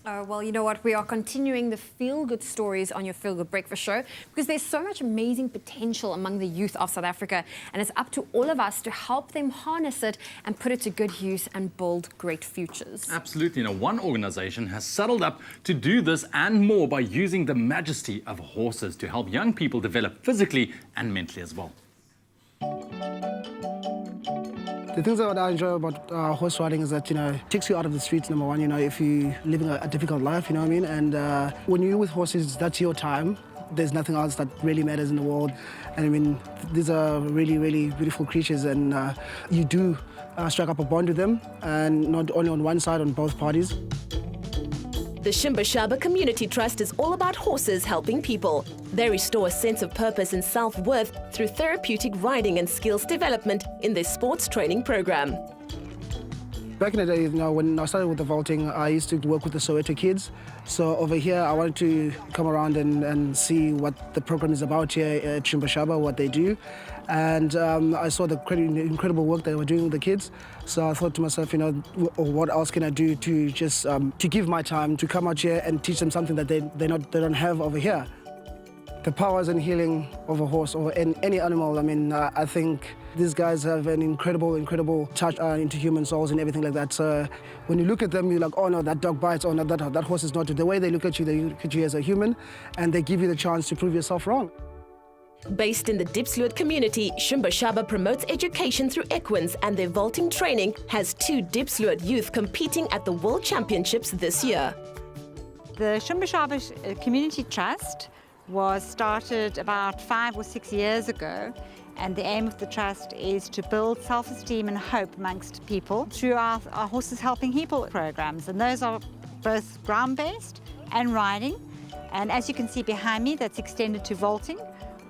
Well, you know what? We are continuing the feel-good stories on your Feel-Good Breakfast show because there's so much amazing potential among the youth of South Africa, and it's up to all of us to help them harness it and put it to good use and build great futures. Absolutely. Now, one organization has settled up to do this and more by using the majesty of horses to help young people develop physically and mentally as well. The things that I enjoy about horse riding is that, it takes you out of the streets, number one, if you're living a difficult life, you know what I mean? And when you're with horses, that's your time. There's nothing else that really matters in the world. And I mean, these are really, really beautiful creatures, and you do strike up a bond with them, and not only on one side, on both parties. The Shumbashaba Community Trust is all about horses helping people. They restore a sense of purpose and self-worth through therapeutic riding and skills development in their sports training program. Back in the day, when I started with the vaulting, I used to work with the Soweto kids. So over here, I wanted to come around and see what the program is about here at Shumbashaba, what they do. And I saw the incredible work they were doing with the kids. So I thought to myself, what else can I do to just to give my time to come out here and teach them something that they don't have over here. The powers and healing of a horse or any animal, I think these guys have an incredible touch into human souls and everything like that. So when you look at them, you're like, oh no, that dog bites, oh no, that horse is not. The way they look at you as a human, and they give you the chance to prove yourself wrong. Based in the Diepsloot community, Shumbashaba promotes education through equines, and their vaulting training has 2 Diepsloot youth competing at the World Championships this year. The Shumbashaba Community Trust was started about 5 or 6 years ago, and the aim of the trust is to build self-esteem and hope amongst people through our Horses Helping People programs, and those are both ground-based and riding. And as you can see behind me, that's extended to vaulting,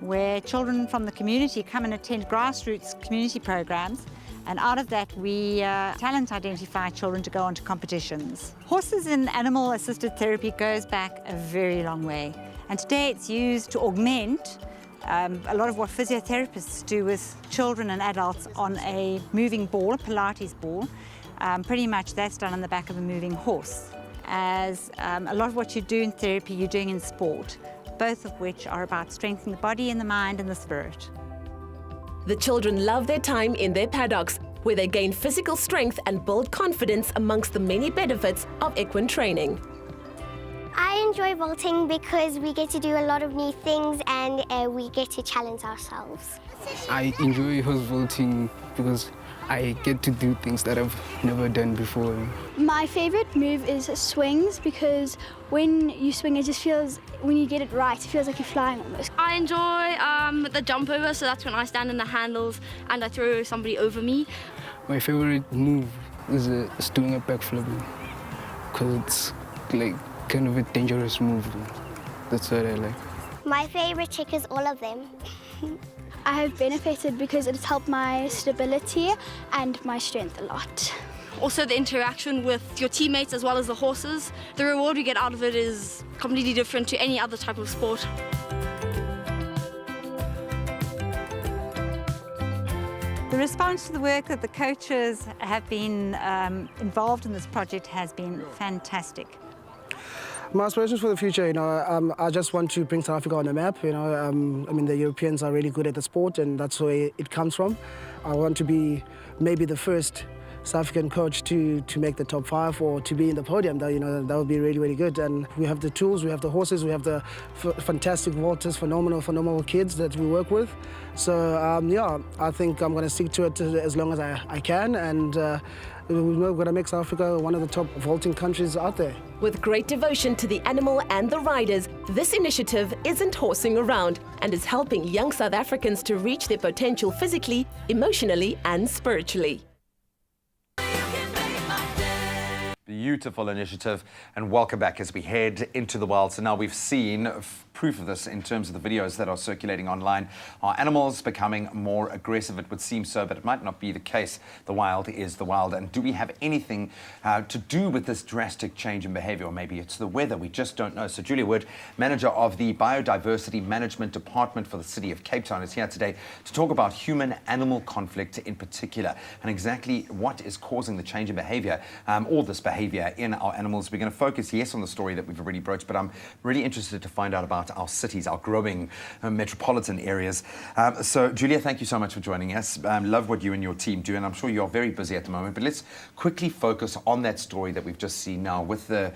where children from the community come and attend grassroots community programs, and out of that we talent identify children to go on to competitions. Horses in animal-assisted therapy goes back a very long way, and today it's used to augment a lot of what physiotherapists do with children and adults on a moving ball, a Pilates ball. Pretty much that's done on the back of a moving horse. As a lot of what you do in therapy, you're doing in sport, both of which are about strengthening the body and the mind and the spirit. The children love their time in their paddocks, where they gain physical strength and build confidence amongst the many benefits of equine training. I enjoy vaulting because we get to do a lot of new things and we get to challenge ourselves. I enjoy horse vaulting because I get to do things that I've never done before. My favorite move is swings because when you swing, it just feels, when you get it right, it feels like you're flying almost. I enjoy the jump over, so that's when I stand in the handles and I throw somebody over me. My favorite move is doing a backflip because it's like kind of a dangerous move. That's what I like. My favorite trick is all of them. I have benefited because it's helped my stability and my strength a lot. Also the interaction with your teammates as well as the horses. The reward we get out of it is completely different to any other type of sport. The response to the work that the coaches have been involved in this project has been fantastic. My aspirations for the future, I just want to bring South Africa on the map. The Europeans are really good at the sport, and that's where it comes from. I want to be maybe the first South African coach to make the top 5 or to be in the podium. That would be really, really good. And we have the tools, we have the horses, we have the fantastic vaulters, phenomenal kids that we work with. So yeah, I think I'm going to stick to it as long as I can, and we're going to make South Africa one of the top vaulting countries out there. With great devotion to the animal and the riders, this initiative isn't horsing around and is helping young South Africans to reach their potential physically, emotionally and spiritually. Beautiful initiative, and welcome back as we head into the wild. So now we've seen proof of this in terms of the videos that are circulating online. Are animals becoming more aggressive? It would seem so, but it might not be the case. The wild is the wild. And do we have anything to do with this drastic change in behavior? Or maybe it's the weather. We just don't know. So Julia Wood, manager of the Biodiversity Management Department for the City of Cape Town, is here today to talk about human-animal conflict in particular and exactly what is causing the change in behavior, all this behavior in our animals. We're going to focus, yes, on the story that we've already broached, but I'm really interested to find out about our cities, our growing metropolitan areas. So, Julia, thank you so much for joining us. Love what you and your team do, and I'm sure you're very busy at the moment, but let's quickly focus on that story that we've just seen now with the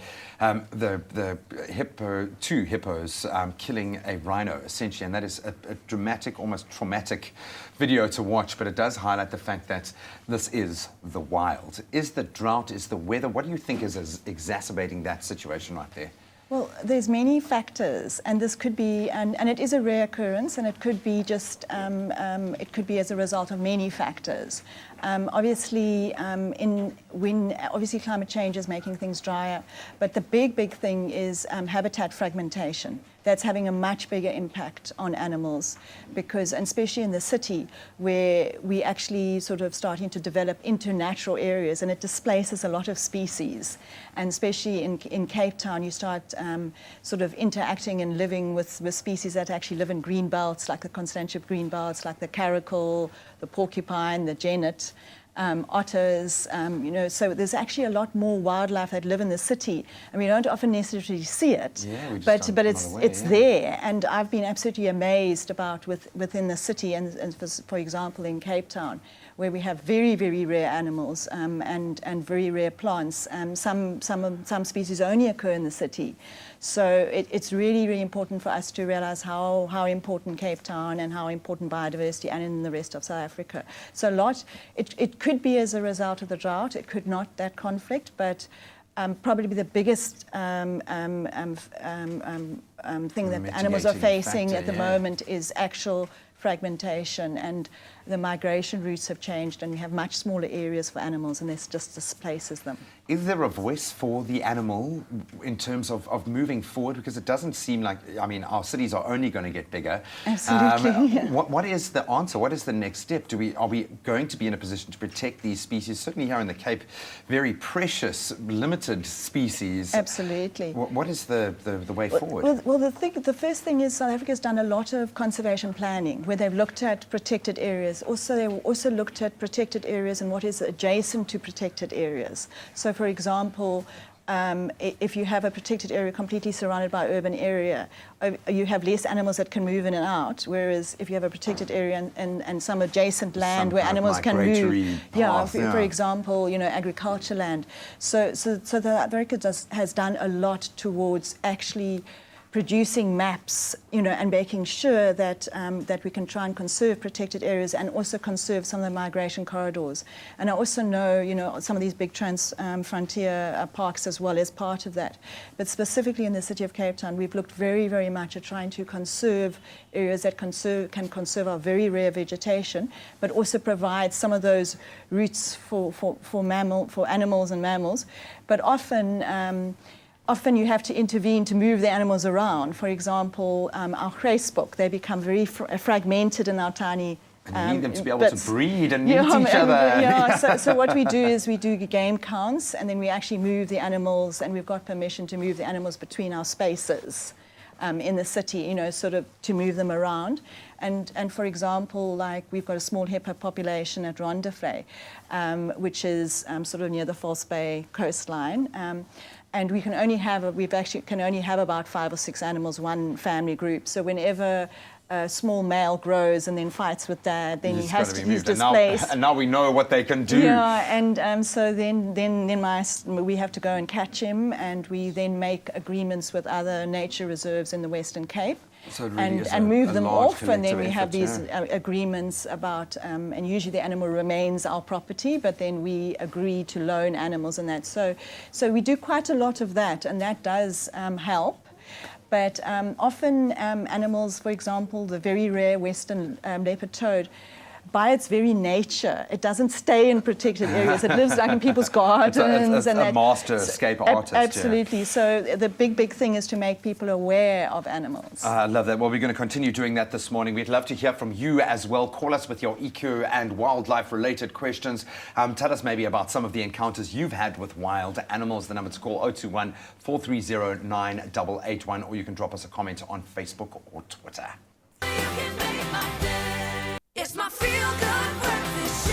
two hippos killing a rhino, essentially, and that is a dramatic, almost traumatic video to watch, but it does highlight the fact that this is the wild. Is the drought, is the weather, what do you think is exacerbating that situation right there? Well, there's many factors, and this could be, and it is a rare occurrence, and it could be just, it could be as a result of many factors. Obviously, obviously climate change is making things drier, but the big thing is habitat fragmentation. That's having a much bigger impact on animals because, and especially in the city, where we actually sort of starting to develop into natural areas, and it displaces a lot of species. And especially in Cape Town, you start sort of interacting and living with species that actually live in green belts, like the Constantia green belts, like the caracal, the porcupine, the genet. Otters, you know, so there's actually a lot more wildlife that live in the city, and we don't often necessarily see it, but it's there, and I've been absolutely amazed about within the city, and for example in Cape Town, where we have very rare animals and very rare plants. Some species only occur in the city. So it's really important for us to realize how important Cape Town and how important biodiversity and in the rest of South Africa. So it could be as a result of the drought, it could not, that conflict, but probably the biggest thing that animals are facing at the moment is actual fragmentation, and the migration routes have changed, and we have much smaller areas for animals, and this just displaces them. Is there a voice for the animal in terms of moving forward? Because it doesn't seem like, I mean, our cities are only going to get bigger. Absolutely. What is the answer? What is the next step? Are we going to be in a position to protect these species? Certainly here in the Cape, very precious, limited species. Absolutely. What is the way forward? Well, the first thing is South Africa has done a lot of conservation planning, where they've looked at protected areas. They also looked at protected areas and what is adjacent to protected areas. So, for example, if you have a protected area completely surrounded by urban area, you have less animals that can move in and out, whereas if you have a protected area and some adjacent land where animals can move, for example, you know, agriculture land. So South Africa has done a lot towards actually producing maps, you know, and making sure that that we can try and conserve protected areas and also conserve some of the migration corridors. And I also know, you know, some of these big frontier parks as well as part of that. But specifically in the city of Cape Town, we've looked very much at trying to conserve areas that can conserve our very rare vegetation, but also provide some of those routes for animals and mammals. But often you have to intervene to move the animals around. For example, our gracebook, they become very fragmented in our tiny and you need them to be able to breed and meet each other. So what we do is we do game counts, and then we actually move the animals, and we've got permission to move the animals between our spaces in the city, you know, sort of to move them around. And for example, like we've got a small hippo population at Rondaflei, which is sort of near the False Bay coastline. And we can only have about 5 or 6 animals, one family group. So whenever a small male grows and then fights with dad, then he's displaced. And now we know what they can do. Yeah, and so then we have to go and catch him, and we then make agreements with other nature reserves in the Western Cape. So it really and move them off, and then we have these agreements about, and usually the animal remains our property, but then we agree to loan animals and that. So we do quite a lot of that, and that does help. But often animals, for example, the very rare western leopard toad, by its very nature, it doesn't stay in protected areas. It lives like in people's gardens. It's a master escape artist. Absolutely. Yeah. So the big thing is to make people aware of animals. I love that. Well, we're going to continue doing that this morning. We'd love to hear from you as well. Call us with your eco and wildlife-related questions. Tell us maybe about some of the encounters you've had with wild animals. The number to call 021-430-9881, or you can drop us a comment on Facebook or Twitter. It's my feel-good breakfast show.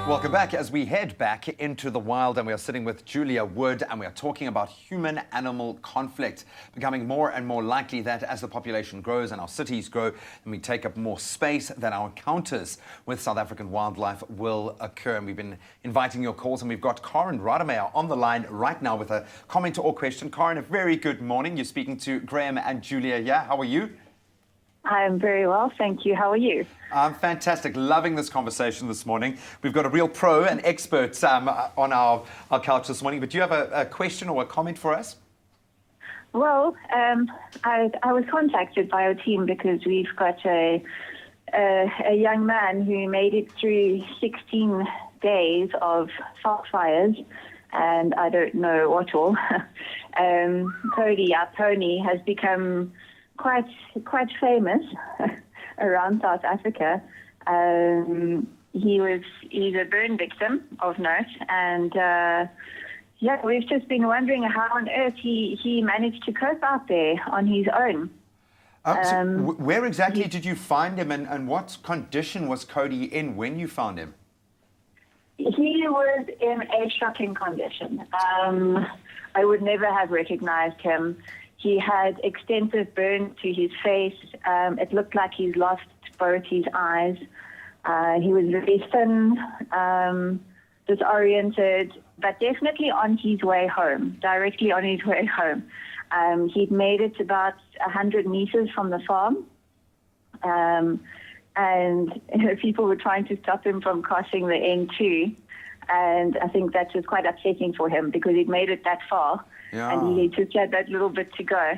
Welcome back as we head back into the wild, and we are sitting with Julia Wood, and we are talking about human-animal conflict becoming more and more likely that as the population grows and our cities grow and we take up more space, that our encounters with South African wildlife will occur. And we've been inviting your calls, and we've got Karen Rademacher on the line right now with a comment or question. Karen, a very good morning. You're speaking to Graham and Julia here. How are you? I'm very well, thank you. How are you? I'm fantastic. Loving this conversation this morning. We've got a real pro and expert on our couch this morning. But do you have a question or a comment for us? Well, I was contacted by our team because we've got a young man who made it through 16 days of salt fires, and I don't know what all. Cody, our pony, has become quite famous around South Africa. He's a burn victim of note, and we've just been wondering how on earth he managed to cope out there on his own. Where exactly did you find him, and what condition was Cody in when you found him? He was in a shocking condition. I would never have recognized him. He had extensive burns to his face. It looked like he's lost both his eyes. He was very thin, disoriented, but definitely on his way home, directly on his way home. He'd made it about 100 meters from the farm. And people were trying to stop him from crossing the N2. And I think that was quite upsetting for him because he'd made it that far. Yeah. And he just had that little bit to go.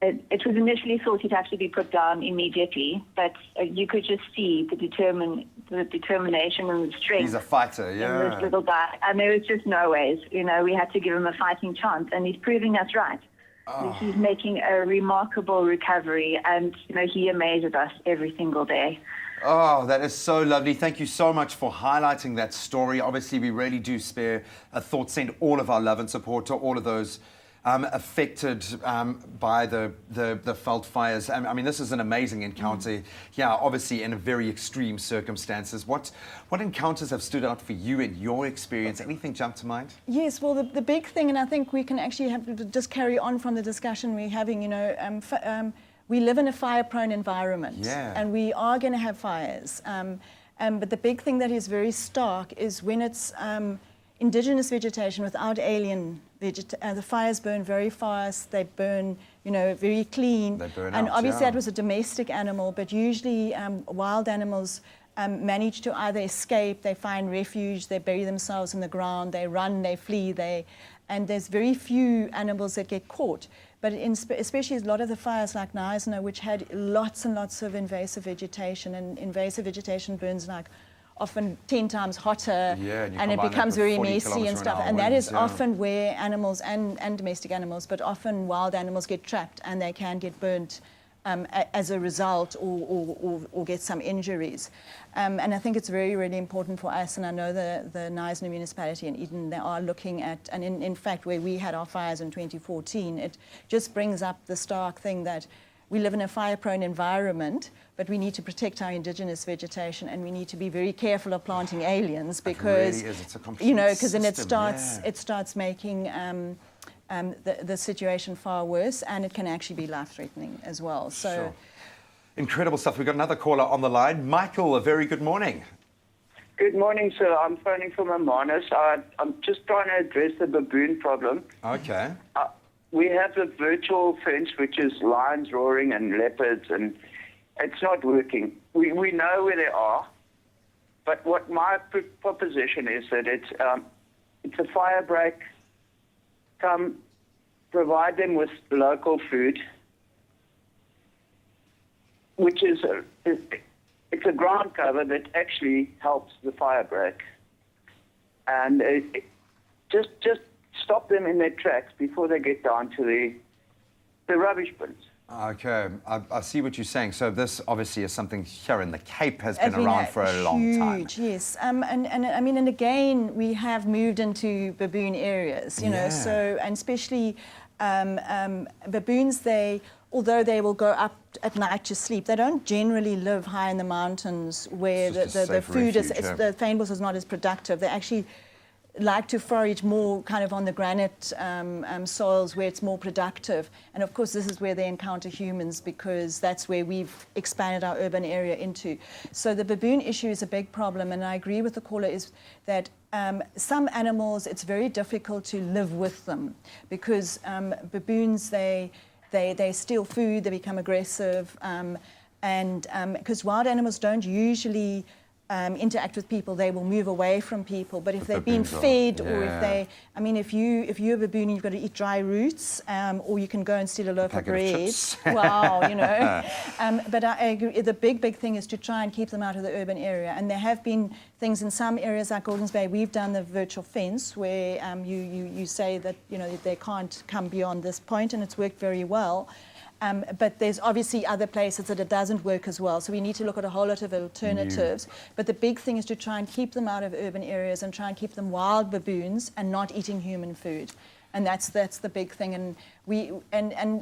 It was initially thought he'd have to be put down immediately, but you could just see the determination and the strength. He's a fighter, yeah. In this little guy. And there was just no ways. We had to give him a fighting chance, and he's proving us right. Oh. He's making a remarkable recovery, and he amazes us every single day. Oh, that is so lovely. Thank you so much for highlighting that story. Obviously, we really do spare a thought, send all of our love and support to all of those affected by the veld fires. I mean, this is an amazing encounter. Yeah, obviously in very extreme circumstances. What encounters have stood out for you in your experience? Anything jump to mind? Yes, well, the big thing, and I think we can actually just carry on from the discussion we're having, we live in a fire-prone environment, and we are going to have fires. But the big thing that is very stark is when it's indigenous vegetation without alien vegetation. The fires burn very fast. They burn, very clean. They burn and out, obviously that was a domestic animal, but usually wild animals manage to either escape, they find refuge, they bury themselves in the ground, they run, they flee, and there's very few animals that get caught. But especially a lot of the fires like Knysna, which had lots and lots of invasive vegetation, and invasive vegetation burns like often 10 times hotter, and it becomes very messy and stuff. And that is often where animals and domestic animals, but often wild animals get trapped and they can get burnt as a result or get some injuries. And I think it's very, really important for us, and I know the Knysna municipality in Eden, they are looking at, and in fact where we had our fires in 2014, it just brings up the stark thing that we live in a fire-prone environment, but we need to protect our indigenous vegetation, and we need to be very careful of planting aliens because, because then it starts making the situation far worse, and it can actually be life-threatening as well. So, sure. Incredible stuff. We've got another caller on the line. Michael, a very good morning. Good morning, sir. I'm phoning from Hermanus. I'm just trying to address the baboon problem. Okay. We have a virtual fence, which is lions roaring and leopards, and it's not working. We know where they are, but what my proposition is that it's a fire break. Come, provide them with local food. which is it's a ground cover that actually helps the fire break. And just stop them in their tracks before they get down to the rubbish bins. Okay, I see what you're saying. So this obviously is something here in the Cape has been around for a long time. Huge, yes. And I mean, and again, we have moved into baboon areas, you know, so, and especially baboons, although they will go up at night to sleep, they don't generally live high in the mountains where the food the fynbos is not as productive. They actually like to forage more kind of on the granite soils where it's more productive. And of course, this is where they encounter humans because that's where we've expanded our urban area into. So the baboon issue is a big problem. And I agree with the caller is that some animals, it's very difficult to live with them because baboons, they steal food, they become aggressive. And because wild animals don't usually interact with people, they will move away from people. But if they've been fed, or if they, I mean, if you're a baboon, you've got to eat dry roots, or you can go and steal a loaf of bread. Wow, you know. But I agree, the big thing is to try and keep them out of the urban area. And there have been things in some areas like Gordons Bay. We've done the virtual fence where you say that they can't come beyond this point, and it's worked very well. But there's obviously other places that it doesn't work as well. So we need to look at a whole lot of alternatives. But the big thing is to try and keep them out of urban areas and try and keep them wild baboons and not eating human food. And that's the big thing. And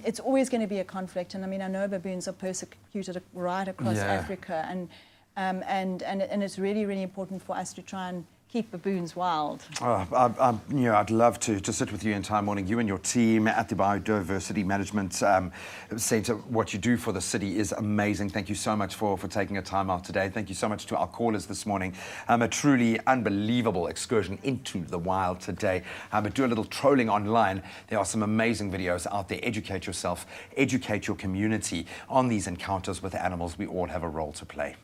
it's always going to be a conflict. And I mean, I know baboons are persecuted right across Africa. And it's really, really important for us to try and keep baboons wild. I'd love to sit with you in time morning. You and your team at the Biodiversity Management Centre, what you do for the city is amazing. Thank you so much for taking a time out today. Thank you so much to our callers this morning. A truly unbelievable excursion into the wild today. But do a little trolling online. There are some amazing videos out there. Educate yourself, educate your community on these encounters with animals. We all have a role to play.